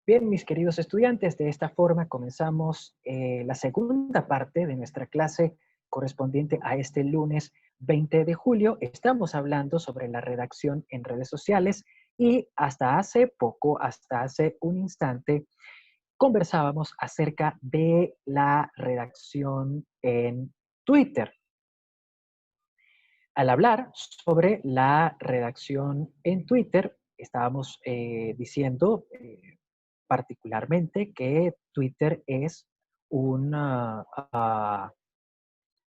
Bien, mis queridos estudiantes, de esta forma comenzamos la segunda parte de nuestra clase correspondiente a este lunes 20 de julio. Estamos hablando sobre la redacción en redes sociales y hasta hace poco, hasta hace un instante, conversábamos acerca de la redacción en Twitter. Al hablar sobre la redacción en Twitter, estábamos diciendo particularmente que Twitter es un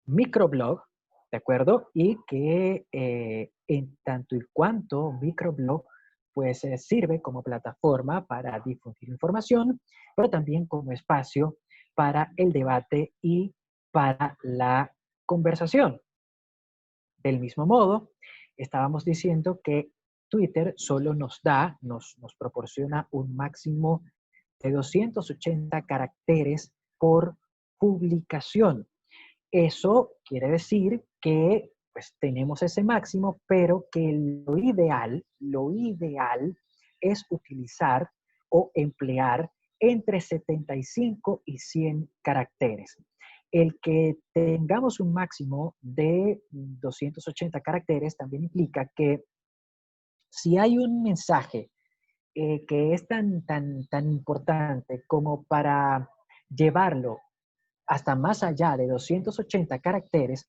microblog, ¿de acuerdo? Y que en tanto y cuanto microblog, pues sirve como plataforma para difundir información, pero también como espacio para el debate y para la conversación. Del mismo modo, estábamos diciendo que Twitter solo nos proporciona un máximo de 280 caracteres por publicación. Eso quiere decir que pues tenemos ese máximo, pero que lo ideal es utilizar o emplear entre 75 y 100 caracteres. El que tengamos un máximo de 280 caracteres también implica que si hay un mensaje que es tan importante como para llevarlo hasta más allá de 280 caracteres,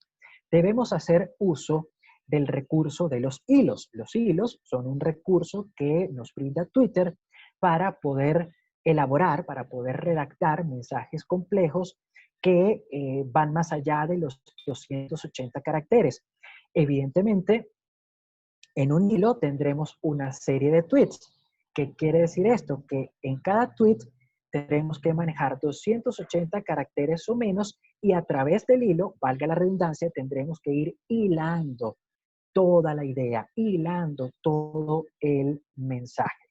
debemos hacer uso del recurso de los hilos. Los hilos son un recurso que nos brinda Twitter para poder elaborar, para poder redactar mensajes complejos que van más allá de los 280 caracteres. Evidentemente, en un hilo tendremos una serie de tweets. ¿Qué quiere decir esto? Que en cada tweet tendremos que manejar 280 caracteres o menos y a través del hilo, valga la redundancia, tendremos que ir hilando toda la idea, hilando todo el mensaje.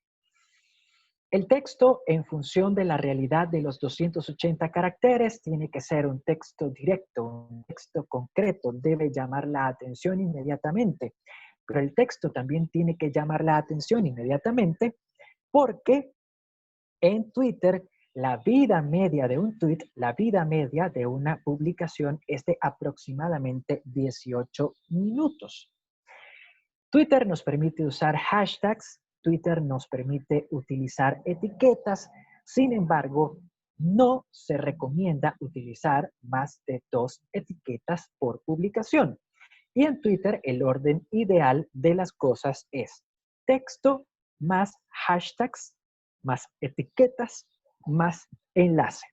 El texto, en función de la realidad de los 280 caracteres, tiene que ser un texto directo, un texto concreto, debe llamar la atención inmediatamente. Pero el texto también tiene que llamar la atención inmediatamente porque en Twitter la vida media de un tweet, la vida media de una publicación es de aproximadamente 18 minutos. Twitter nos permite usar hashtags, Twitter nos permite utilizar etiquetas, sin embargo, no se recomienda utilizar más de 2 etiquetas por publicación. Y en Twitter el orden ideal de las cosas es texto más hashtags, más etiquetas, más enlace.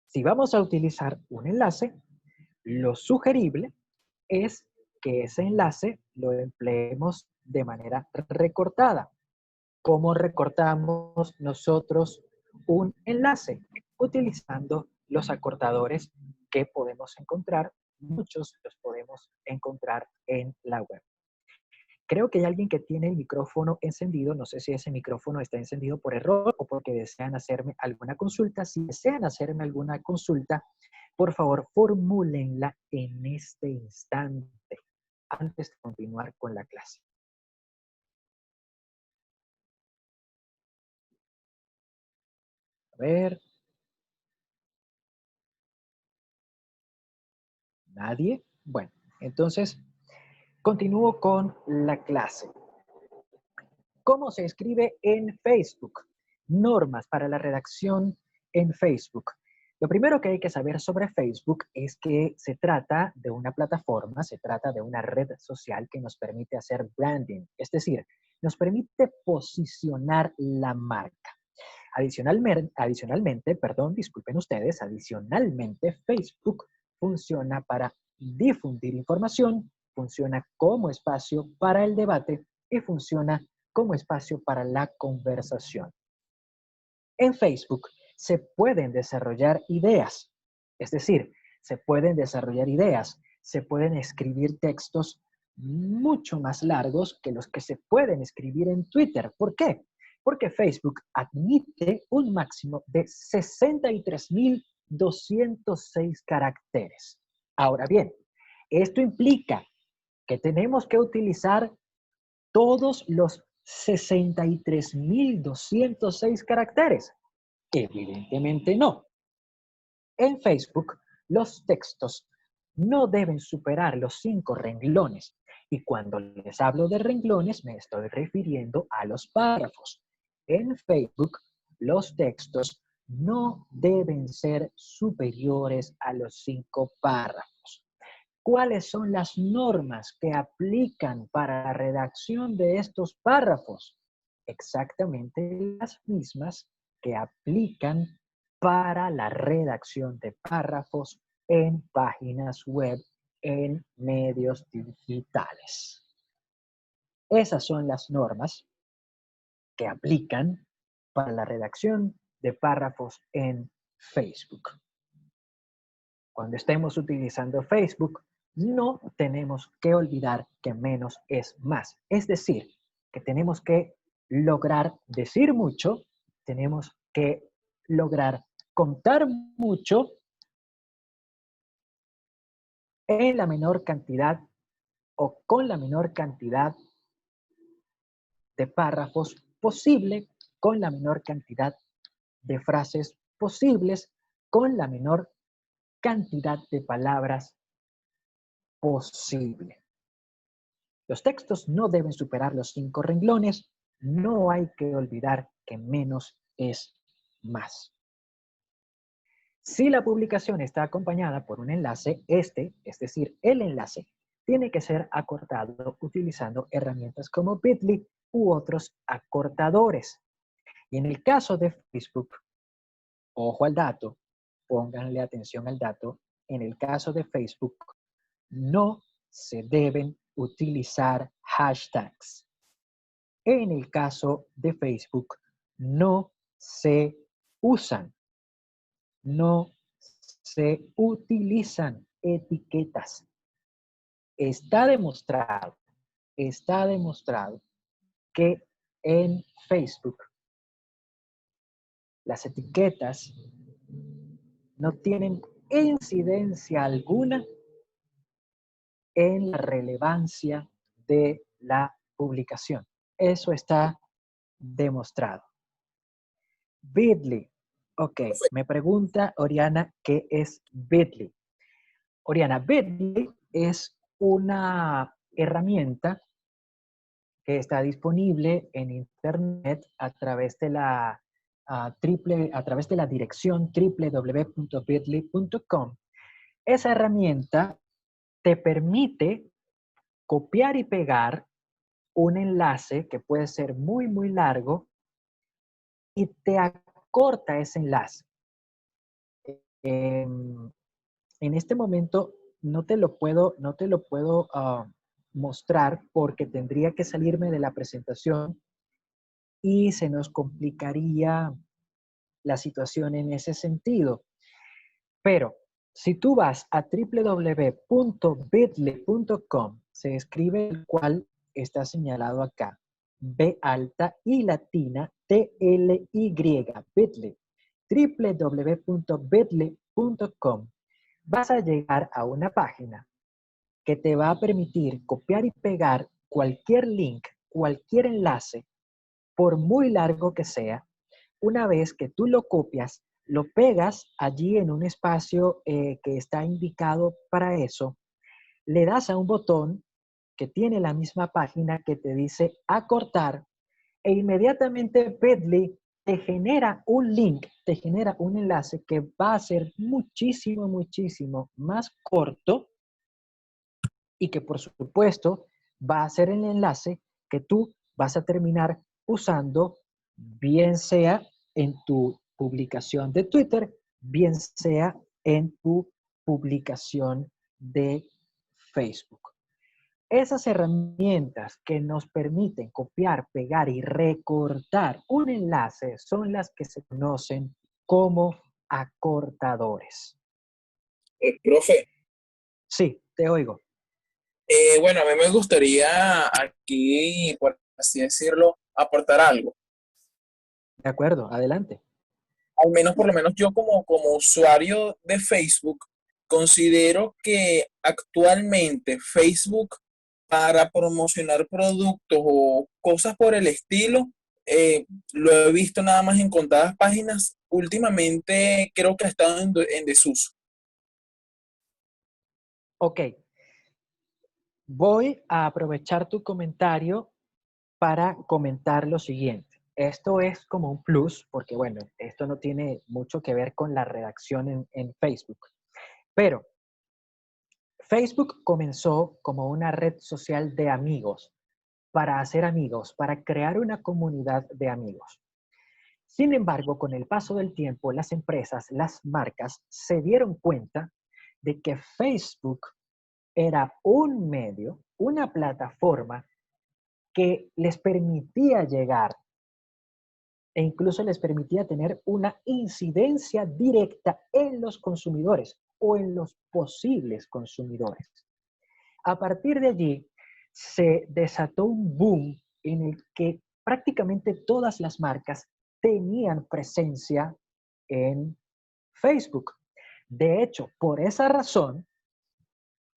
Si vamos a utilizar un enlace, lo sugerible es que ese enlace lo empleemos de manera recortada. ¿Cómo recortamos nosotros un enlace? Utilizando los acortadores que podemos encontrar, muchos los podemos encontrar en la web. Creo que hay alguien que tiene el micrófono encendido, no sé si ese micrófono está encendido por error o porque desean hacerme alguna consulta. Si desean hacerme alguna consulta, por favor, formúlenla en este instante, antes de continuar con la clase. A ver. ¿Nadie? Bueno, entonces continúo con la clase. ¿Cómo se escribe en Facebook? Normas para la redacción en Facebook. Lo primero que hay que saber sobre Facebook es que se trata de una plataforma, se trata de una red social que nos permite hacer branding, es decir, nos permite posicionar la marca. Disculpen ustedes, adicionalmente Facebook funciona para difundir información, funciona como espacio para el debate y funciona como espacio para la conversación. En Facebook se pueden desarrollar ideas, es decir, se pueden escribir textos mucho más largos que los que se pueden escribir en Twitter. ¿Por qué? Porque Facebook admite un máximo de 63.206 caracteres. Ahora bien, esto implica que tenemos que utilizar todos los 63.206 caracteres? Evidentemente no. En Facebook, los textos no deben superar los 5 renglones. Y cuando les hablo de renglones, me estoy refiriendo a los párrafos. En Facebook, los textos no deben ser superiores a los 5 párrafos. ¿Cuáles son las normas que aplican para la redacción de estos párrafos? Exactamente las mismas que aplican para la redacción de párrafos en páginas web, en medios digitales. Esas son las normas que aplican para la redacción de párrafos en Facebook. Cuando estemos utilizando Facebook, no tenemos que olvidar que menos es más. Es decir, que tenemos que lograr decir mucho, tenemos que lograr contar mucho en la menor cantidad o con la menor cantidad de párrafos posible, con la menor cantidad de frases posibles, con la menor cantidad de palabras posible. Los textos no deben superar los 5 renglones. No hay que olvidar que menos es más. Si la publicación está acompañada por un enlace, es decir, el enlace, tiene que ser acortado utilizando herramientas como Bitly u otros acortadores. Y en el caso de Facebook, ojo al dato, pónganle atención al dato, en el caso de Facebook, no se deben utilizar hashtags. En el caso de Facebook, no se usan, no se utilizan etiquetas. Está demostrado que en Facebook las etiquetas no tienen incidencia alguna en la relevancia de la publicación. Eso está demostrado. Bitly. Ok, me pregunta Oriana qué es Bitly. Oriana, Bitly es una herramienta que está disponible en internet a través de la, a través de la dirección www.bitly.com. Esa herramienta te permite copiar y pegar un enlace que puede ser muy, muy largo y te acorta ese enlace. En este momento no te lo puedo mostrar porque tendría que salirme de la presentación y se nos complicaría la situación en ese sentido. Pero si tú vas a www.bitly.com, se escribe el cual está señalado acá, B alta y latina T-L-Y, Bitly, www.bitly.com, vas a llegar a una página que te va a permitir copiar y pegar cualquier link, cualquier enlace, por muy largo que sea. Una vez que tú lo copias, lo pegas allí en un espacio que está indicado para eso, le das a un botón que tiene la misma página que te dice acortar e inmediatamente Bitly te genera un link, te genera un enlace que va a ser muchísimo, muchísimo más corto y que por supuesto va a ser el enlace que tú vas a terminar usando, bien sea en tu publicación de Twitter, bien sea en tu publicación de Facebook. Esas herramientas que nos permiten copiar, pegar y recortar un enlace son las que se conocen como acortadores. Profe, Sí, te oigo. bueno, a mí me gustaría aquí, por así decirlo, aportar algo. De acuerdo, adelante. Al menos, por lo menos yo como usuario de Facebook, considero que actualmente Facebook para promocionar productos o cosas por el estilo, lo he visto nada más en contadas páginas. Últimamente creo que ha estado en desuso. Ok, voy a aprovechar tu comentario para comentar lo siguiente. Esto es como un plus, porque bueno, esto no tiene mucho que ver con la redacción en Facebook, pero Facebook comenzó como una red social de amigos, para hacer amigos, para crear una comunidad de amigos. Sin embargo, con el paso del tiempo, las empresas, las marcas se dieron cuenta de que Facebook era un medio, una plataforma que les permitía llegar e incluso les permitía tener una incidencia directa en los consumidores o en los posibles consumidores. A partir de allí, se desató un boom en el que prácticamente todas las marcas tenían presencia en Facebook. De hecho, por esa razón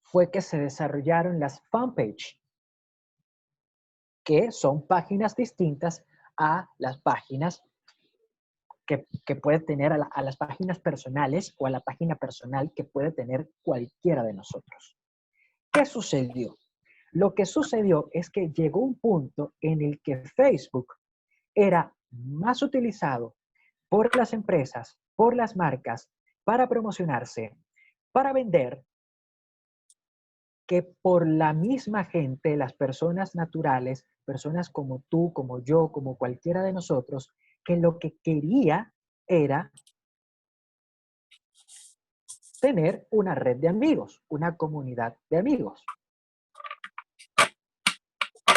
fue que se desarrollaron las fanpage, que son páginas distintas a las páginas que puede tener a las páginas personales o a la página personal que puede tener cualquiera de nosotros. ¿Qué sucedió? Lo que sucedió es que llegó un punto en el que Facebook era más utilizado por las empresas, por las marcas, para promocionarse, para vender, que por la misma gente, las personas naturales, personas como tú, como yo, como cualquiera de nosotros, que lo que quería era tener una red de amigos, una comunidad de amigos.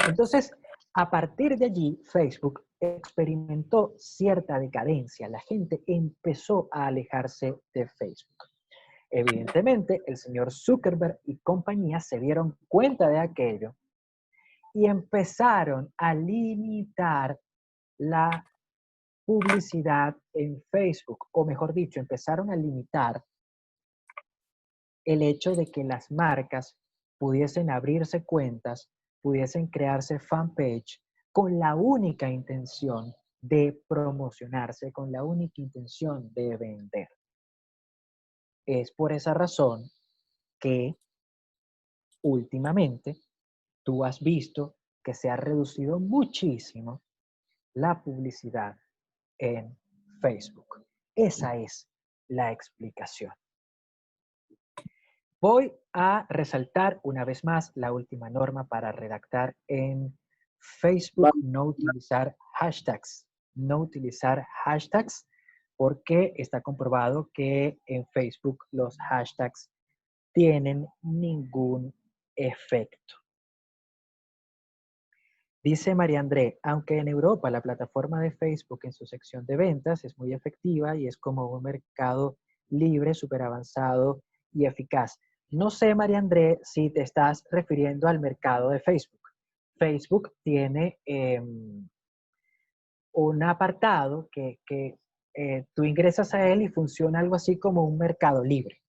Entonces, a partir de allí, Facebook experimentó cierta decadencia. La gente empezó a alejarse de Facebook. Evidentemente, el señor Zuckerberg y compañía se dieron cuenta de aquello y empezaron a limitar la publicidad en Facebook, o mejor dicho, empezaron a limitar el hecho de que las marcas pudiesen abrirse cuentas, pudiesen crearse fanpage con la única intención de promocionarse, con la única intención de vender. Es por esa razón que últimamente tú has visto que se ha reducido muchísimo la publicidad en Facebook. Esa es la explicación. Voy a resaltar una vez más la última norma para redactar en Facebook, no utilizar hashtags. No utilizar hashtags porque está comprobado que en Facebook los hashtags tienen ningún efecto. Dice María André, aunque en Europa la plataforma de Facebook en su sección de ventas es muy efectiva y es como un mercado libre, súper avanzado y eficaz. No sé, María André, si te estás refiriendo al mercado de Facebook. Facebook tiene un apartado que tú ingresas a él y funciona algo así como un mercado libre.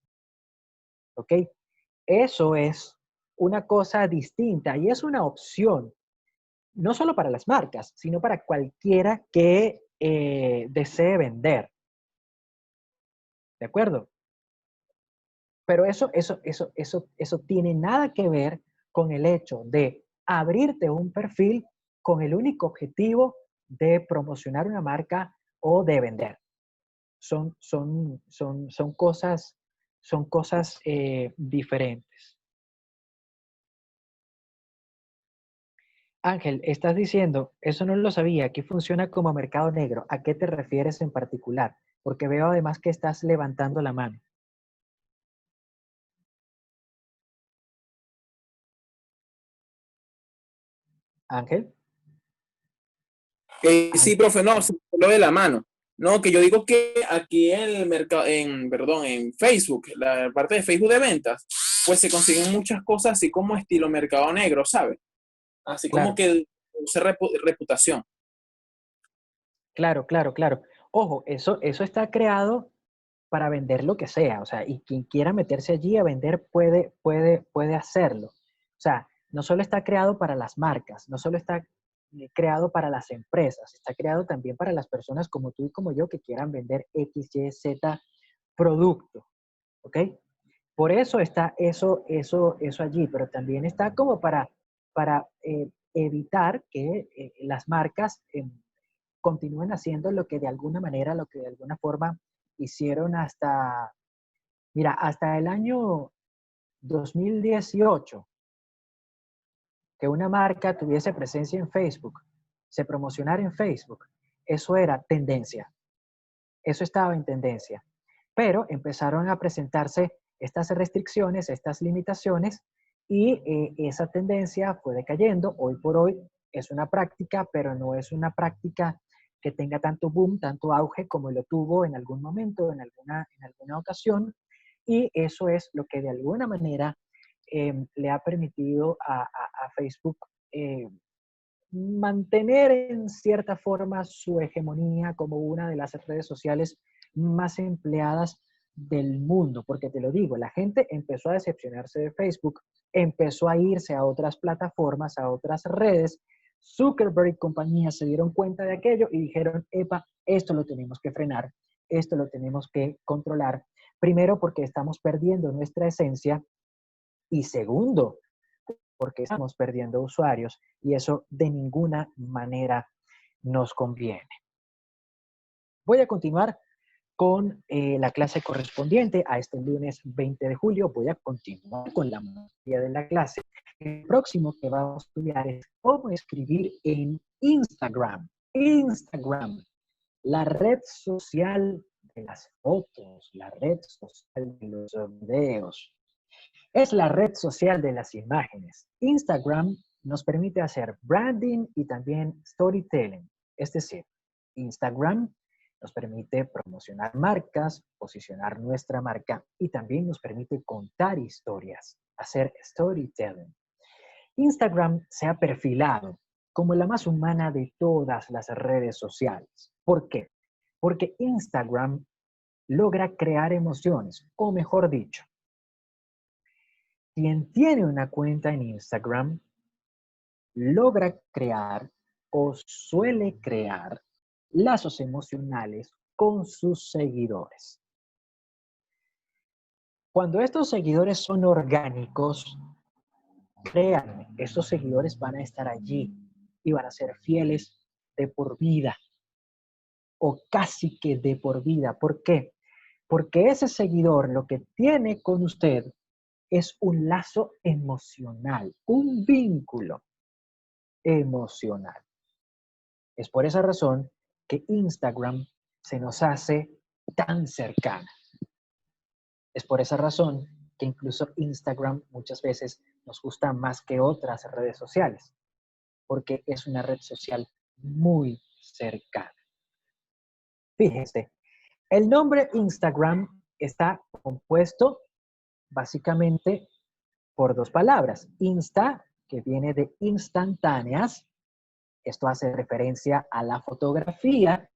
¿Ok? Eso es una cosa distinta y es una opción no solo para las marcas, sino para cualquiera que desee vender. ¿De acuerdo? Pero eso tiene nada que ver con el hecho de abrirte un perfil con el único objetivo de promocionar una marca o de vender. Son cosas diferentes. Ángel, estás diciendo, eso no lo sabía, aquí funciona como mercado negro. ¿A qué te refieres en particular? Porque veo además que estás levantando la mano. Ángel, Sí, Ángel. profe, no, sí, lo de la mano. No, que yo digo que aquí en el mercado, perdón, en Facebook, la parte de Facebook de ventas, pues se consiguen muchas cosas así como estilo mercado negro, ¿sabes? Así como Claro, que use reputación. claro. Ojo, eso está creado para vender lo que sea, o sea, y quien quiera meterse allí a vender puede hacerlo. O sea, no solo está creado para las marcas, no solo está creado para las empresas, está creado también para las personas como tú y como yo que quieran vender X, Y, Z producto, ¿ok? Por eso está eso allí, pero también está como para evitar que las marcas continúen haciendo lo que de alguna manera, lo que de alguna forma hicieron mira, hasta el año 2018, que una marca tuviese presencia en Facebook, se promocionara en Facebook, eso era tendencia, eso estaba en tendencia. Pero empezaron a presentarse estas restricciones, estas limitaciones, y esa tendencia fue decayendo. Hoy por hoy es una práctica, pero no es una práctica que tenga tanto boom, tanto auge como lo tuvo en algún momento, en alguna ocasión, y eso es lo que de alguna manera le ha permitido a Facebook eh, mantener en cierta forma su hegemonía como una de las redes sociales más empleadas del mundo, porque te lo digo, la gente empezó a decepcionarse de Facebook, empezó a irse a otras plataformas, a otras redes. Zuckerberg y compañía se dieron cuenta de aquello y dijeron, epa, esto lo tenemos que frenar, esto lo tenemos que controlar. Primero, porque estamos perdiendo nuestra esencia, y segundo, porque estamos perdiendo usuarios y eso de ninguna manera nos conviene. Voy a continuar con la clase correspondiente a este lunes 20 de julio. Voy a continuar con la mayoría de la clase. El próximo que vamos a estudiar es cómo escribir en Instagram. Instagram, la red social de las fotos, la red social de los videos. Es la red social de las imágenes. Instagram nos permite hacer branding y también storytelling. Es decir, Instagram nos permite promocionar marcas, posicionar nuestra marca y también nos permite contar historias, hacer storytelling. Instagram se ha perfilado como la más humana de todas las redes sociales. ¿Por qué? Porque Instagram logra crear emociones, o mejor dicho, quien tiene una cuenta en Instagram logra crear o suele crear lazos emocionales con sus seguidores. Cuando estos seguidores son orgánicos, créanme, estos seguidores van a estar allí y van a ser fieles de por vida o casi que de por vida. ¿Por qué? Porque ese seguidor lo que tiene con usted es un lazo emocional, un vínculo emocional. Es por esa razón que Instagram se nos hace tan cercana. Es por esa razón que incluso Instagram muchas veces nos gusta más que otras redes sociales, porque es una red social muy cercana. Fíjense, el nombre Instagram está compuesto básicamente por dos palabras. Insta, que viene de instantáneas, esto hace referencia a la fotografía,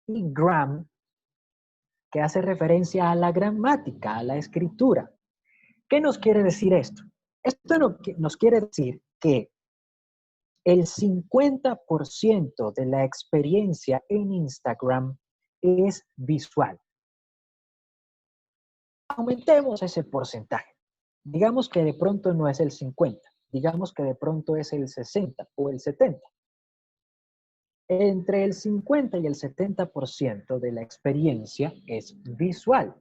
y gram, que hace referencia a la gramática, a la escritura. ¿Qué nos quiere decir esto? Esto nos quiere decir que el 50% de la experiencia en Instagram es visual. Aumentemos ese porcentaje. Digamos que de pronto no es el 50, digamos que de pronto es el 60 o el 70. Entre el 50 y el 70% de la experiencia es visual.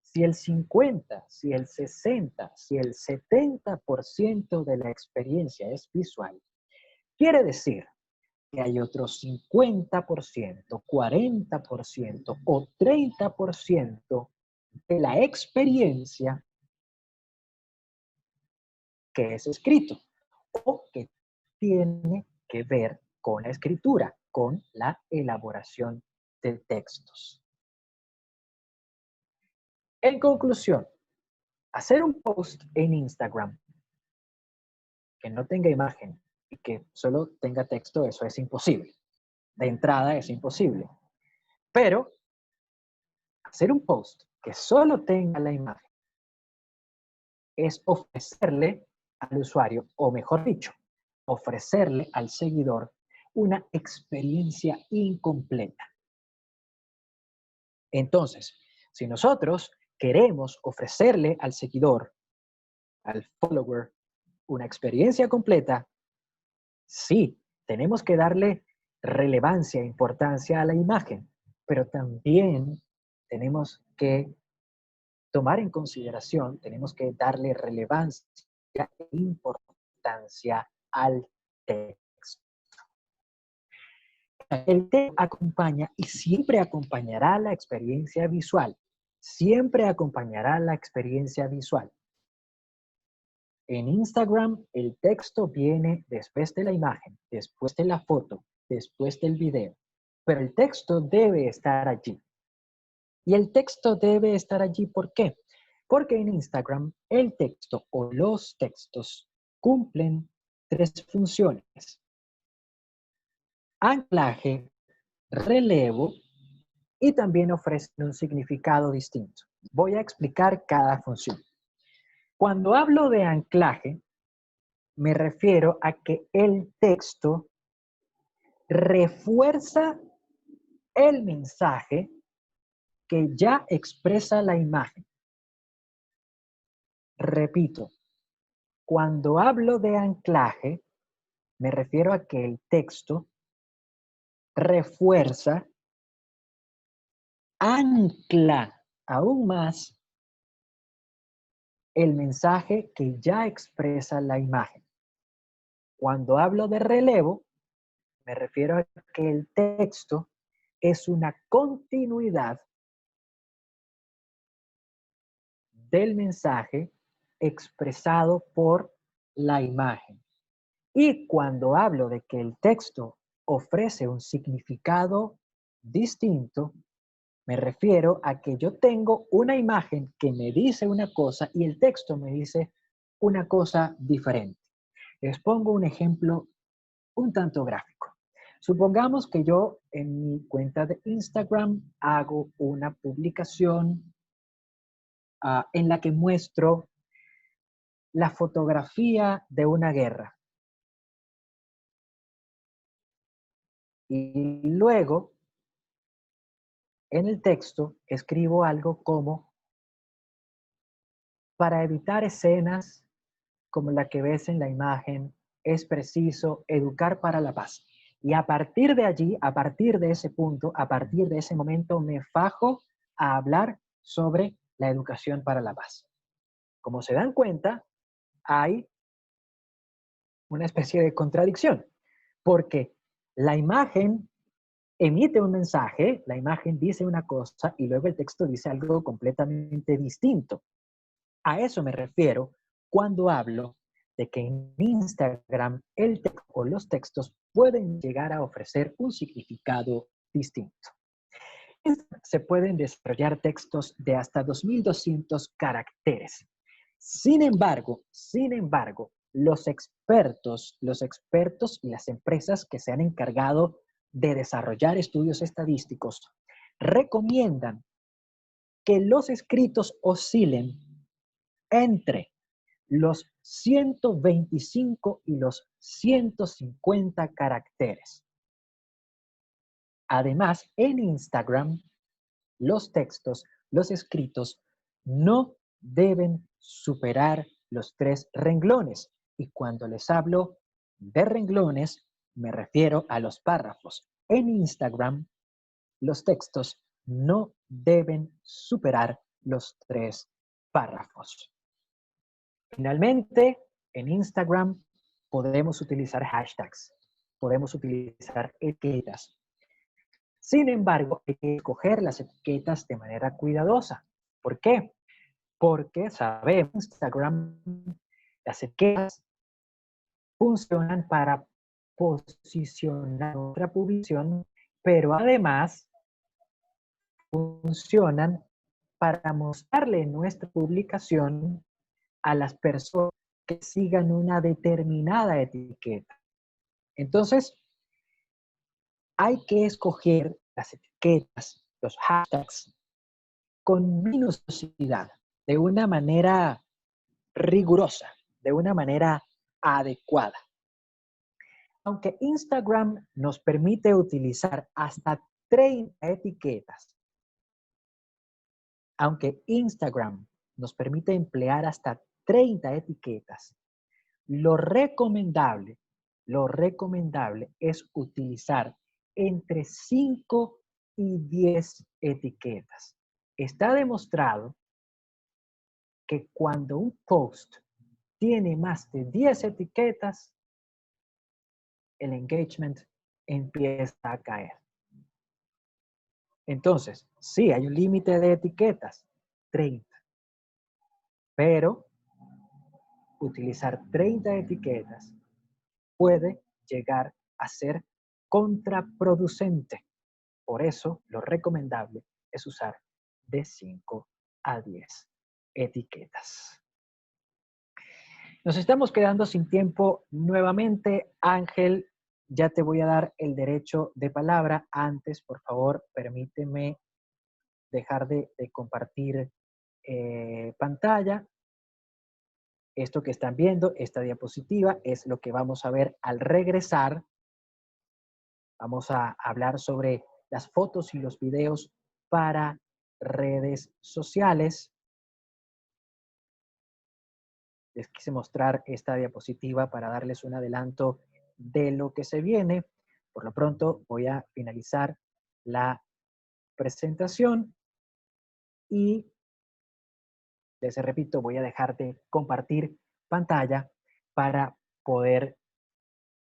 Si el 50, si el 60, si el 70% de la experiencia es visual, quiere decir que hay otro 50%, 40% o 30% de la experiencia que es escrito o que tiene que ver con la escritura, con la elaboración de textos. En conclusión, hacer un post en Instagram que no tenga imagen y que solo tenga texto, eso es imposible. De entrada es imposible. Pero hacer un post que solo tenga la imagen es ofrecerle al usuario, o mejor dicho, ofrecerle al seguidor una experiencia incompleta. Entonces, si nosotros queremos ofrecerle al seguidor, al follower, una experiencia completa, sí, tenemos que darle relevancia e importancia a la imagen, pero también tenemos que tomar en consideración, tenemos que darle relevancia e importancia al texto. El texto acompaña y siempre acompañará la experiencia visual. Siempre acompañará la experiencia visual. En Instagram, el texto viene después de la imagen, después de la foto, después del video. Pero el texto debe estar allí. Y el texto debe estar allí, ¿por qué? Porque en Instagram el texto o los textos cumplen tres funciones: anclaje, relevo y también ofrecen un significado distinto. Voy a explicar cada función. Cuando hablo de anclaje, me refiero a que el texto refuerza el mensaje que ya expresa la imagen. Repito, cuando hablo de anclaje, me refiero a que el texto refuerza, ancla aún más el mensaje que ya expresa la imagen. Cuando hablo de relevo, me refiero a que el texto es una continuidad del mensaje expresado por la imagen. Y cuando hablo de que el texto ofrece un significado distinto, me refiero a que yo tengo una imagen que me dice una cosa y el texto me dice una cosa diferente. Les pongo un ejemplo un tanto gráfico. Supongamos que yo en mi cuenta de Instagram hago una publicación en la que muestro la fotografía de una guerra. Y luego, en el texto, escribo algo como: para evitar escenas como la que ves en la imagen, es preciso educar para la paz. Y a partir de allí, a partir de ese punto, a partir de ese momento, me fajo a hablar sobre la educación para la paz. Como se dan cuenta, hay una especie de contradicción, porque la imagen emite un mensaje, la imagen dice una cosa y luego el texto dice algo completamente distinto. A eso me refiero cuando hablo de que en Instagram el texto o los textos pueden llegar a ofrecer un significado distinto. Se pueden desarrollar textos de hasta 2200 caracteres. Sin embargo, los expertos y las empresas que se han encargado de desarrollar estudios estadísticos recomiendan que los escritos oscilen entre los 125 y los 150 caracteres. Además, en Instagram, los textos, los escritos, no deben superar los 3 renglones. Y cuando les hablo de renglones, me refiero a los párrafos. En Instagram, los textos no deben superar los 3 párrafos. Finalmente, en Instagram podemos utilizar hashtags, podemos utilizar etiquetas. Sin embargo, hay que escoger las etiquetas de manera cuidadosa. ¿Por qué? Porque sabemos Instagram, las etiquetas funcionan para posicionar nuestra publicación, pero además funcionan para mostrarle nuestra publicación a las personas que sigan una determinada etiqueta. Entonces, hay que escoger las etiquetas, los hashtags, con minuciosidad, de una manera rigurosa, de una manera adecuada. Aunque Instagram nos permite utilizar hasta 30 etiquetas, aunque Instagram nos permite emplear hasta 30 etiquetas, lo recomendable es utilizar entre 5 y 10 etiquetas. Está demostrado que cuando un post tiene más de 10 etiquetas, el engagement empieza a caer. Entonces, sí, hay un límite de etiquetas, 30. Pero utilizar 30 etiquetas puede llegar a ser contraproducente. Por eso, lo recomendable es usar de 5 a 10 etiquetas. Nos estamos quedando sin tiempo nuevamente. Ángel, ya te voy a dar el derecho de palabra. Antes, por favor, permíteme dejar de compartir pantalla. Esto que están viendo, esta diapositiva, es lo que vamos a ver al regresar. Vamos a hablar sobre las fotos y los videos para redes sociales. Les quise mostrar esta diapositiva para darles un adelanto de lo que se viene. Por lo pronto voy a finalizar la presentación y les repito, voy a dejar de compartir pantalla para poder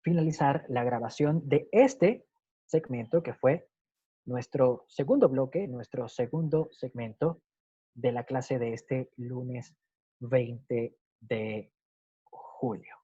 finalizar la grabación de este segmento que fue nuestro segundo bloque, nuestro segundo segmento de la clase de este lunes 20 de julio.